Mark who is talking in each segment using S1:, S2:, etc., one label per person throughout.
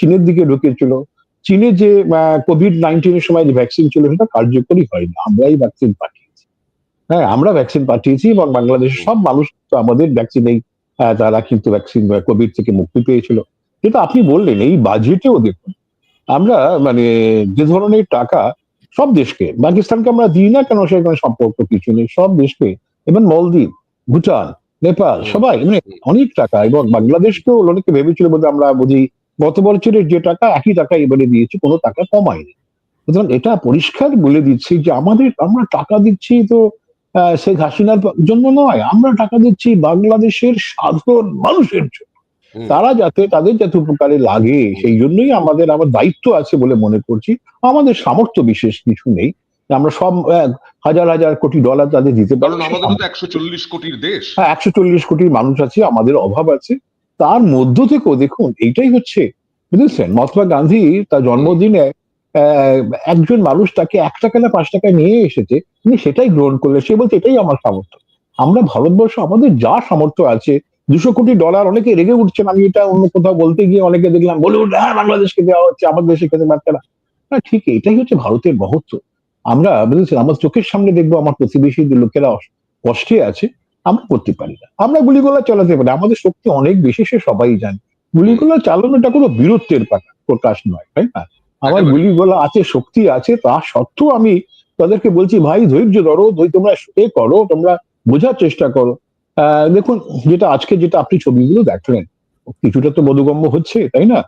S1: চীনের দিকে ঢুকেছিল। চীনে যে কোভিড-19 এর সময় যে ভ্যাকসিন ছিল সেটা কার্যকরী হয়নি, আমরাই ভ্যাকসিন পাঠিয়েছি। হ্যাঁ, আমরা ভ্যাকসিন পাঠিয়েছি এবং বাংলাদেশের সব মানুষ তো আমাদের ভ্যাকসিনেই তারা কিন্তু ভ্যাকসিন কোভিড থেকে মুক্তি পেয়েছিল। কিন্তু আপনি বললেন এই বাজেটেও দেখুন আমরা মানে যে ধরনের টাকা সব দেশকে, পাকিস্তানকে আমরা দিই না কেন সেখানে সম্পর্ক কিছু নেই, সব দেশকে, এবং মালদ্বীপ, ভুটান, নেপাল সবাই মানে অনেক টাকা, এবং বাংলাদেশকেও অনেকে ভেবেছিল বোধহয় আমরা বুঝি গত বছরের যে টাকা একই টাকা এবারে দিয়েছি, কোনো টাকা কমায়নি। সুতরাং এটা পরিষ্কার বলে দিচ্ছি যে আমরা টাকা দিচ্ছি তো শেখ হাসিনার জন্য নয়, আমরা টাকা দিচ্ছি বাংলাদেশের সাধারণ মানুষের জন্য, তারা যাতে তাদের যাতে উপকারে লাগে সেই জন্যই আমার দায়িত্ব আছে বলে মনে করছি। আমাদের সামর্থ্য বিশেষ কিছু নেই, আমরা সব হাজার হাজার কোটি ডলার তাদের দিতে পারি,
S2: কারণ আমাদের তো 140 কোটির দেশ।
S1: হ্যাঁ, 140 কোটির মানুষ আছে, আমাদের অভাব আছে। তার মধ্য থেকেও দেখুন এইটাই হচ্ছে, বুঝেছেন, মহাত্মা গান্ধী তার জন্মদিনে একজন মানুষ তাকে 1 টাকা না 5 টাকা নিয়ে এসেছে, তিনি সেটাই গ্রহণ করলেন, সে বলছে এটাই আমার সামর্থ্য। আমরা ভারতবর্ষ আমাদের যা সামর্থ্য আছে, 200 কোটি ডলার, অনেকে রেগে উঠছেন, আমি এটা অন্য কোথাও বলতে গিয়ে অনেকে দেখলাম বলে উঠলে হ্যাঁ বাংলাদেশকে দেওয়া হচ্ছে, আমাদের দেশে খেতে পারছে না। না, ঠিক এটাই হচ্ছে ভারতের মহত্ব। আমরা বুঝেছেন আমার চোখের সামনে দেখবো আমার প্রতিবেশীদের লোকেরা কষ্টে আছে, আমরা করতে পারি না, আমরা গুলিগোলা চালাতে পারি, আমাদের শক্তি অনেক বেশি, সে সবাই জানে। গুলিগোলা চালানোটা কোনো বীরত্বের প্রকাশ নয়, তাই না? আমার গুলিগোলা আছে, শক্তি আছে, তা সত্ত্বেও আমি তাদেরকে বলছি ভাই ধৈর্য ধরো, তোমরা করো, তোমরা বোঝার চেষ্টা করো। দেখুন যেটা আজকে যেটা আপনি ছবিগুলো দেখলেন, কিছুটা তো বোধগম্য হচ্ছে, তাই না?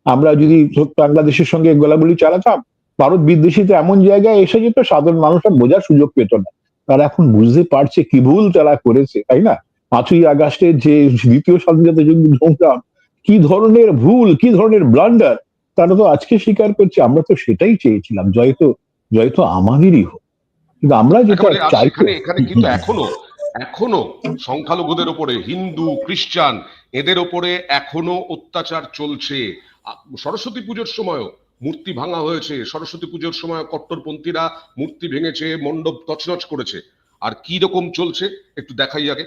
S1: আমরা যদি বাংলাদেশের সঙ্গে গোলাগুলি চালাতাম, ভারত বিদ্বেষীতে এমন জায়গায় এসে যেত সাধারণ মানুষরা বোঝার সুযোগ পেত না। তারা এখন বুঝতে পারছে কি ভুল তারা করেছে, তাই না? 5ই আগস্টের যে দ্বিতীয় স্বাধীনতা যুদ্ধ সংগ্রাম, কি ধরনের ভুল, কি ধরনের ব্লান্ডার, তারা তো আজকে স্বীকার করছে। আমরা তো সেটাই চেয়েছিলাম, জয় তো আমাদেরই হোক, কিন্তু আমরা যেটা চাই
S2: এখানে কিন্তু এখনো সংখ্যালঘুদের উপরে, হিন্দু খ্রিস্টান এদের উপরে এখনো অত্যাচার চলছে। সরস্বতী পুজোর সময়ও মূর্তি ভাঙা হয়েছে, সরস্বতী পুজোর সময় কট্টরপন্থীরা মূর্তি ভেঙেছে, মণ্ডপ তছনছ করেছে। আর কি রকম চলছে একটু দেখাই আগে।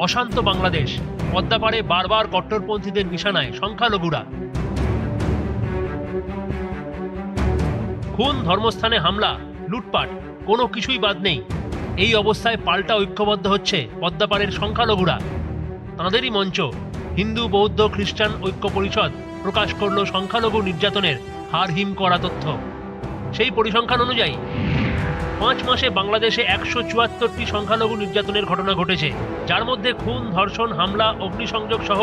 S3: অশান্ত বাংলাদেশ, পদ্মাপাড়ে বারবার কট্টরপন্থীদের নিশানায় সংখ্যালঘুরা। খুন, ধর্মস্থানে হামলা, লুটপাট, কোনো কিছুই বাদ নেই। এই অবস্থায় পাল্টা ঐক্যবদ্ধ হচ্ছে পদ্মাপাড়ের সংখ্যালঘুরা। তাঁদেরই মঞ্চ হিন্দু বৌদ্ধ খ্রিস্টান ঐক্য পরিষদ প্রকাশ করল সংখ্যালঘু নির্যাতনের হার হিম করা তথ্য। সেই পরিসংখ্যান অনুযায়ী 5 মাসে বাংলাদেশে 174টি সংখ্যালঘু নির্যাতনের ঘটনা ঘটেছে, যার মধ্যে খুন, ধর্ষণ, হামলা, অগ্নিসংযোগ সহ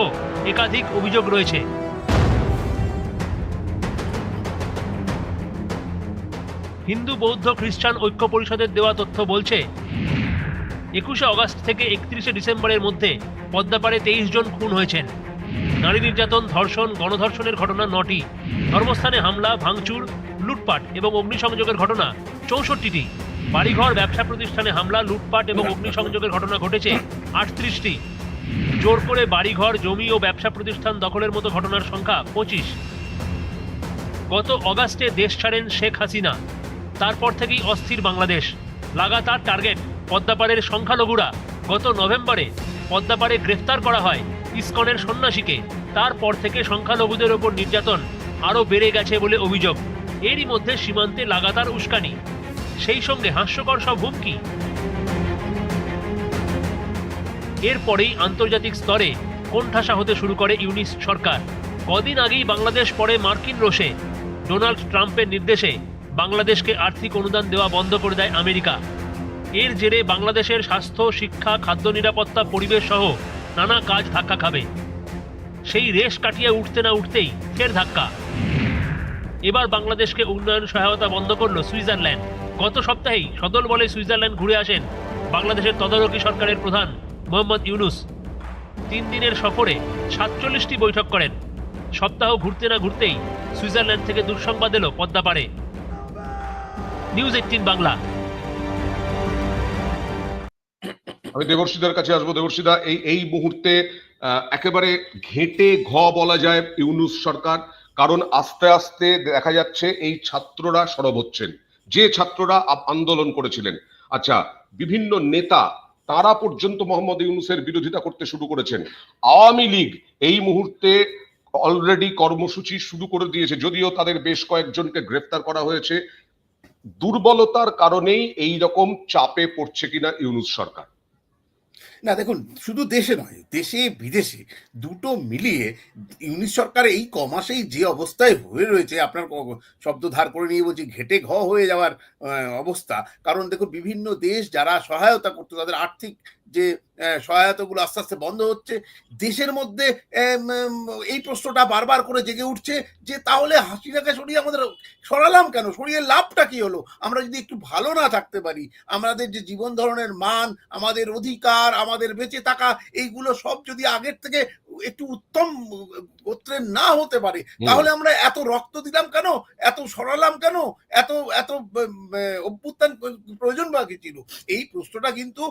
S3: একাধিক অভিযোগ রয়েছে। হিন্দু বৌদ্ধ খ্রিস্টান ঐক্য পরিষদের দেওয়া তথ্য বলছে 21শে আগস্ট থেকে 31শে ডিসেম্বরের মধ্যে পদ্মাপাড়ে 23 জন খুন হয়েছেন। নারী নির্যাতন, ধর্ষণ, গণধর্ষণের ঘটনা 9টি, ধর্মস্থানে হামলা, ভাঙচুর, লুটপাট এবং অগ্নিসংযোগের ঘটনা 64টি, বাড়িঘর, ব্যবসা প্রতিষ্ঠানে হামলা, লুটপাট এবং অগ্নিসংযোগের ঘটনা ঘটেছে 38টি, জোর করে বাড়িঘর, জমি ও ব্যবসা প্রতিষ্ঠান দখলের মতো ঘটনার সংখ্যা 25। গত অগাস্টে দেশ ছাড়েন শেখ হাসিনা, তারপর থেকেই অস্থির বাংলাদেশ। লাগাতার টার্গেট পদ্মাপাড়ের সংখ্যালঘুরা। গত নভেম্বরে পদ্মাপাড়ে গ্রেফতার করা হয় ইসকনের সন্ন্যাসীকে, তারপর থেকে সংখ্যালঘুদের ওপর নির্যাতন আরও বেড়ে গেছে বলে অভিযোগ। এরই মধ্যে সীমান্তে লাগাতার উস্কানি, সেই সঙ্গে হাস্যকর সব হুমকি। এরপরেই আন্তর্জাতিক স্তরে কোণঠাসা হতে শুরু করে ইউনিস সরকার। কদিন আগেই বাংলাদেশ পড়ে মার্কিন রোষে। ডোনাল্ড ট্রাম্পের নির্দেশে বাংলাদেশকে আর্থিক অনুদান দেওয়া বন্ধ করে দেয় আমেরিকা। এর জেরে বাংলাদেশের স্বাস্থ্য, শিক্ষা, খাদ্য নিরাপত্তা, পরিবেশ সহ নানা কাজ ধাক্কা খাবে। সেই রেশ কাটিয়ে উঠতে না উঠতেই ফের ধাক্কা। এবার বাংলাদেশকে উন্নয়ন সহায়তা বন্ধ করল সুইজারল্যান্ড। গত সপ্তাহেই সদল বলে সুইজারল্যান্ড ঘুরে আসেন বাংলাদেশের তদারকি সরকারের প্রধান মোহাম্মদ ইউনুস। 3 দিনের সফরে 47টি বৈঠক করেন। সপ্তাহ ঘুরতে না ঘুরতেই সুইজারল্যান্ড থেকে দুঃসংবাদ এলো পদ্মাপাড়ে। নিউজ 18 বাংলা।
S2: আমি দেবর্ষিদার কাছে আসবো। দেবর্ষিদা, এই মুহূর্তে একেবারে ঘেঁটে বলা যায় ইউনুস সরকার, কারণ আস্তে আস্তে দেখা যাচ্ছে এই ছাত্ররা সরব হচ্ছেন, যে ছাত্ররা আন্দোলন করেছিলেন। আচ্ছা, বিভিন্ন নেতা তারা পর্যন্ত মোহাম্মদ ইউনূসের বিরোধিতা করতে শুরু করেছেন। আওয়ামী লীগ এই মুহূর্তে অলরেডি কর্মসূচি শুরু করে দিয়েছে, যদিও তাদের বেশ কয়েকজনকে গ্রেফতার করা হয়েছে। দুর্বলতার কারণেই এই রকম চাপে পড়ছে কিনা ইউনূস সরকার?
S4: না দেখুন, শুধু দেশে নয়, দেশে বিদেশে দুটো মিলিয়ে ইউনিট সরকার এই কমাসেই যে অবস্থায় হয়ে রয়েছে, আপনার শব্দ ধার করে নিয়ে বলছি, ঘেটে ঘ হয়ে যাওয়ার অবস্থা। কারণ দেখুন, বিভিন্ন দেশ যারা সহায়তা করতো, তাদের আর্থিক যে সহায়তাগুলো আস্তে আস্তে বন্ধ হচ্ছে। দেশের মধ্যে এই প্রশ্নটা বারবার করে জেগে উঠছে যে তাহলে হাসিনাকে সরিয়ে আমাদের সরালাম কেন, সরিয়ে লাভটা কি হলো? আমরা যদি একটু ভালো না থাকতে পারি, আমাদের যে জীবন ধরনের মান, আমাদের অধিকার, আমাদের বেঁচে থাকা, এইগুলো সব যদি আগের থেকে একটু উত্তম গোত্রের না হতে পারে, তাহলে আমরা এত রক্ত দিলাম কেন, এত সরালাম কেন, এত এত অভ্যুত্থান প্রয়োজন বা কি ছিল? এই প্রশ্নটা কিন্তু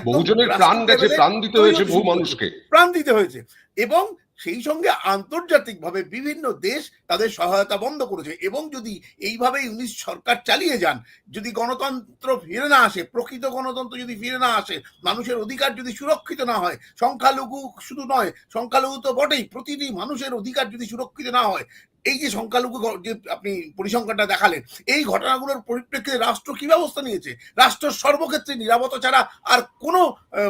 S2: বহুজনের প্রাণ গেছে, প্রাণ দিতে হয়েছে, বহু মানুষকে
S4: প্রাণ দিতে হয়েছে। এবং সেই সঙ্গে আন্তর্জাতিকভাবে বিভিন্ন দেশ তাদের সহায়তা বন্ধ করেছে। এবং যদি এইভাবে ইউনিট সরকার চালিয়ে যান, যদি গণতন্ত্র ফিরে না আসে, প্রকৃত গণতন্ত্র যদি ফিরে না আসে, মানুষের অধিকার যদি সুরক্ষিত না হয়, সংখ্যালঘু শুধু নয়, সংখ্যালঘু তো বটেই, প্রতিটি মানুষের অধিকার যদি সুরক্ষিত না হয়, এই যে সংখ্যালঘু যে আপনি পরিসংখ্যানটা দেখালেন, এই ঘটনাগুলোর পরিপ্রেক্ষিতে রাষ্ট্র কি ব্যবস্থা নিয়েছে? রাষ্ট্র সর্বক্ষেত্রে নিরাপত্তা ছাড়া আর কোনো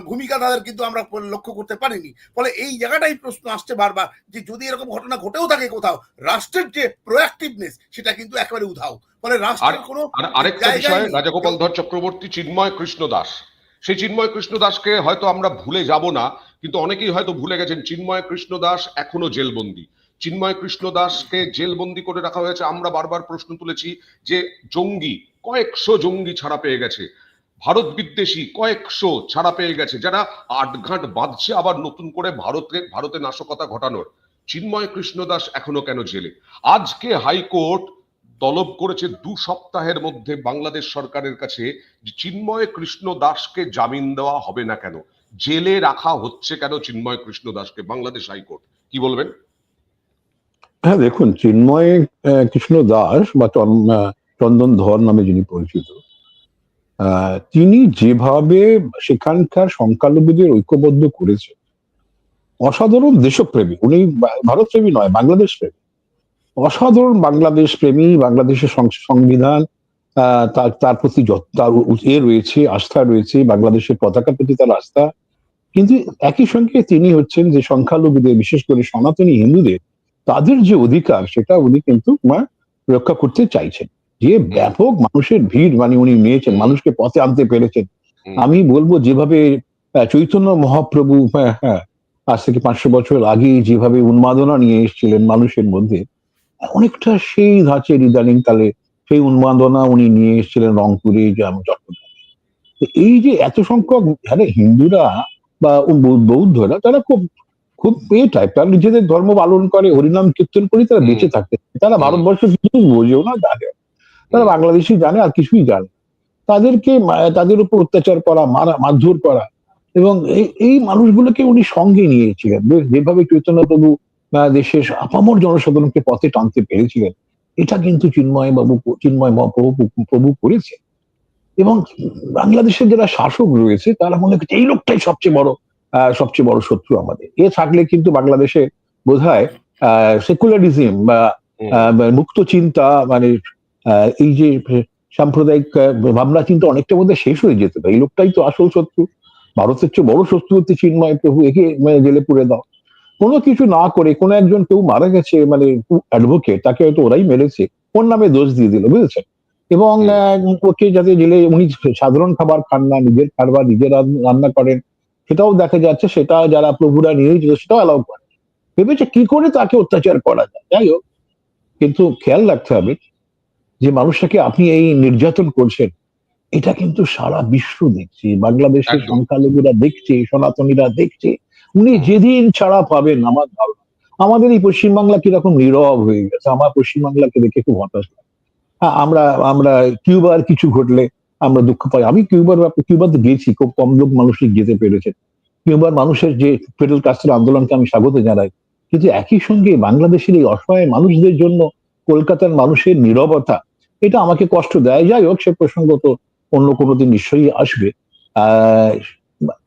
S4: ভূমিকা তাদের কিন্তু আমরা লক্ষ্য করতে পারিনি। ফলে এই জায়গাটাই প্রশ্ন আসছে বারবার যে যদি এরকম ঘটনা ঘটেও থাকে কোথাও, রাষ্ট্রের যে প্রোঅ্যাক্টিভনেস সেটা কিন্তু একেবারে উধাও। ফলে রাষ্ট্রের কোনো
S2: আরেকটা বিষয়, রাজাগোপাল ধর চক্রবর্তী, চিন্ময় কৃষ্ণ দাস, সেই চিন্ময় কৃষ্ণ দাসকে হয়তো আমরা ভুলে যাব না, কিন্তু অনেকেই হয়তো ভুলে গেছেন চিন্ময় কৃষ্ণ দাস এখনো জেলবন্দি। চিন্ময় কৃষ্ণ দাসকে জেলবন্দি করে রাখা হয়েছে। আমরা বারবার প্রশ্ন তুলেছি যে জঙ্গি, কয়েকশো জঙ্গি ছাড়া পেয়ে গেছে, ভারত বিদ্বেষী কয়েকশো ছাড়া পেয়ে গেছে, যারা আটঘাট বাঁধছে আবার নতুন করে ভারতে নাশকতা ঘটানোর। চিন্ময় কৃষ্ণ দাস এখনো কেন জেলে? আজকে হাইকোর্ট তলব করেছে 2 সপ্তাহের মধ্যে বাংলাদেশ সরকারের কাছে যে চিন্ময় কৃষ্ণ দাসকে জামিন দেওয়া হবে না কেন, জেলে রাখা হচ্ছে কেন চিন্ময় কৃষ্ণ দাসকে? বাংলাদেশ হাইকোর্ট কি বলবেন?
S1: হ্যাঁ দেখুন, চিন্ময় কৃষ্ণ দাস বা চন্দন ধর নামে যিনি পরিচিত, তিনি যেভাবে সেখানকার সংখ্যালঘুদের ঐক্যবদ্ধ করেছে, অসাধারণ দেশপ্রেমী উনি, ভারত প্রেমী নয়, বাংলাদেশ প্রেমী, অসাধারণ বাংলাদেশ প্রেমী, বাংলাদেশের সংবিধান, তার প্রতি তার রয়েছে, আস্থা রয়েছে, বাংলাদেশের পতাকার প্রতি তার আস্থা। কিন্তু একই সঙ্গে তিনি হচ্ছেন যে সংখ্যালঘুদের, বিশেষ করে সনাতনী হিন্দুদের, তাদের যে অধিকার সেটা উনি কিন্তু রক্ষা করতে চাইছেন। যে ব্যাপক মানুষের ভিড় মানে উনি নিয়েছেন, মানুষকে পথে আনতে পেরেছেন। আমি বলবো যেভাবে চৈতন্য মহাপ্রভু আজ থেকে 500 বছর আগে যেভাবে উন্মাদনা নিয়ে এসেছিলেন মানুষের মধ্যে, অনেকটা সেই ধাঁচের ইদানিং কালে সেই উন্মাদনা উনি নিয়ে এসেছিলেন রংপুরে, চট্টগ্রামে। এই যে এত সংখ্যক হিন্দুরা বা বৌদ্ধরা, তারা খুব খুব টাইপ, তারা নিজেদের ধর্ম পালন করে, হরিনাম কীর্তন করে তারা বেঁচে থাকতে, তারা ভারতবর্ষের কিছু বোঝেও না, জানে, তারা বাংলাদেশি জানে আর কিছুই জানে। তাদেরকে, তাদের উপর অত্যাচার করা, মারধর করা, এবং এই মানুষগুলোকে উনি সঙ্গে নিয়েছিলেন। যেভাবে চৈতন্য প্রভু দেশের আপামর জনসাধারণকে পথে টানতে পেরেছিলেন, এটা কিন্তু চিন্ময় প্রভু করেছে। এবং বাংলাদেশের যারা শাসক রয়েছে তারা মনে করছে এই লোকটাই সবচেয়ে বড় শত্রু আমাদের। এ থাকলে কিন্তু বাংলাদেশে বোধহয় সেকুলারিজম বা মুক্ত চিন্তা, মানে এই যে সাম্প্রদায়িক ভাবনা চিন্তা অনেকটা মধ্যে শেষ হয়ে যেত। এই লোকটাই তো আসল শত্রু, ভারতের চেয়ে বড় শত্রু হচ্ছে চিন্ময় প্রভু, একে জেলে পুরে দাও। কোনো কিছু না করে কোনো একজন কেউ মারা গেছে, মানে অ্যাডভোকেট, তাকে হয়তো ওরাই মেরেছে, ওর নামে দোষ দিয়ে দিল, বুঝেছেন? এবং ওকে যাতে জেলে, উনি সাধারণ খাবার খান না, নিজের খাবার নিজের রান্না করেন, সেটাও দেখা যাচ্ছে, সেটা যারা প্রভুরা নিয়ে সেটাও অ্যালাউ করে, ভেবেছে কি করে তাকে অত্যাচার করা যায়। যাই হোক, কিন্তু খেয়াল রাখতে হবে যে মানুষটাকে আপনি এই নির্যাতন করছেন, এটা কিন্তু সারা বিশ্ব দেখছে, বাংলাদেশের সংখ্যালঘুরা দেখছে, সনাতনীরা দেখছে। উনি যেদিন ছাড়া পাবেন, আমার ধারণা আমাদের এই পশ্চিমবাংলা কিরকম নীরব হয়ে গেছে। আমার পশ্চিমবাংলাকে দেখে খুব হতাশ লাগে। আমরা কিউবার কিছু ঘটলে আমরা দুঃখ পাই। আমি কিউবাতে গেছি, খুব কম লোক মানুষই যেতে পেরেছে। কিউবার মানুষের যে ফেডারেল কাস্টের আন্দোলনকে আমি স্বাগত জানাই, কিন্তু একই সঙ্গে বাংলাদেশের এই অসহায় মানুষদের জন্য কলকাতার মানুষের নীরবতা, এটা আমাকে কষ্ট দেয়। যাই হোক, সে প্রসঙ্গ তো অন্য কোনো দিন নিশ্চয়ই আসবে।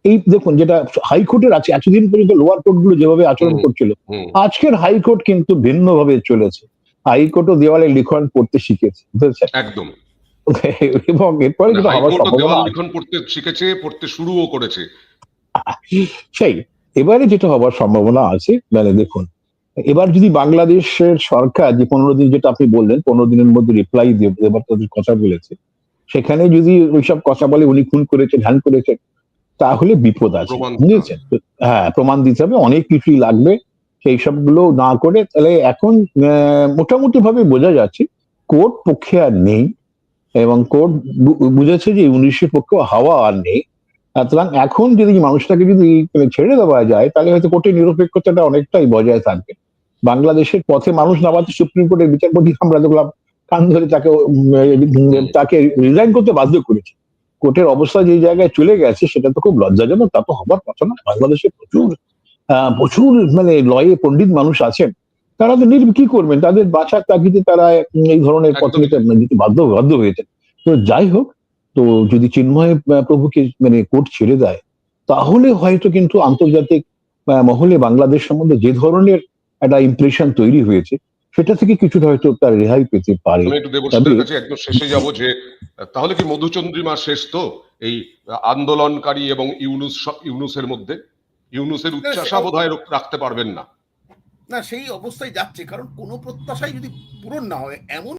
S1: এই দেখুন যেটা হাইকোর্টের আছে, এতদিন পর্যন্ত লোয়ার কোর্ট গুলো যেভাবে আচরণ
S2: হুম।
S1: করছিল,
S2: হুম।
S1: আজকের হাইকোর্ট কিন্তু ভিন্নভাবে চলেছে। হাইকোর্টও দেওয়ালে লিখন পড়তে শিখেছে, বুঝেছেন?
S2: একদম।
S1: এবং এরপরে যেটা হওয়ার
S2: হাইকোর্টও
S1: সম্ভাবনা
S2: দেওয়াল
S1: আছে,
S2: লিখন পড়তে শিখেছে, পড়তে শুরুও করেছে।
S1: সেই এবারে যেটা হওয়ার সম্ভাবনা আছে, মানে দেখুন, এবার যদি বাংলাদেশের সরকার যে 15 দিন, যেটা আপনি বললেন 15 দিনের মধ্যে রিপ্লাই দেবার তাদের কথা বলেছে, সেখানে যদি ওইসব কথা বলে উনি খুন করেছেন, হ্যান করেছেন, তাহলে বিপদ আছে,
S2: প্রমাণ দিতে হবে।
S1: বুঝেছেন? তো হ্যাঁ, প্রমাণ দিতে হবে, অনেক কিছুই লাগবে। সেই সবগুলো না করে তাহলে এখন মোটামুটি ভাবে বোঝা যাচ্ছে কোর্ট পক্ষে আর নেই, এবং কোর্ট বুঝেছে যে 19-এর পক্ষেও হাওয়া আর নেই। সুতরাং এখন যদি মানুষটাকে যদি ছেড়ে দেওয়া যায়, তাহলে হয়তো কোর্টের নিরপেক্ষতাটা অনেকটাই বজায় থাকবে। বাংলাদেশের পথে মানুষ নামাতে সুপ্রিম কোর্টের বিচারপতি আমরা দেখলাম কান ধরে তাকে তাকে রিজাইন করতে বাধ্য করেছে। কোর্টের অবস্থা যে জায়গায় চলে গেছে সেটা তো খুব লজ্জাজনক, তা তো হবার কথা না। বাংলাদেশে প্রচুর মানে লয়ে পণ্ডিত মানুষ আছেন, তারা তো কি করবেন, তাদের বাঁচার তাগিদে তারা এই ধরনের পথ
S2: একদমই
S1: নিতে
S2: তাই।
S1: নিতে বাধ্য হয়েছেন। তো যাই হোক, তো যদি চিন্ময় প্রভুকে মানে কোর্ট ছেড়ে দেয়, তাহলে হয়তো কিন্তু আন্তর্জাতিক মহলে বাংলাদেশ সম্বন্ধে যে ধরনের একটা ইমপ্রেশন তৈরি হয়েছে, সেটা থেকে কিছুটা হয়তো তার রেহাই পেতে পারে।
S2: আমি একটু
S1: তবে
S2: দেবশ্রীদের কাছে একদম শেষে যাব যে তাহলে কি মধুচন্দ্রিমা শেষ তো এই আন্দোলনকারী এবং ইউনুসের মধ্যে? ইউনুসের
S4: না,
S2: উচ্চাশা বোধহয় রাখতে পারবেন না।
S4: না, সেই অবস্থায় যাচ্ছে, কারণ কোনো প্রত্যাশাই যদি পূরণ না হয়, এমন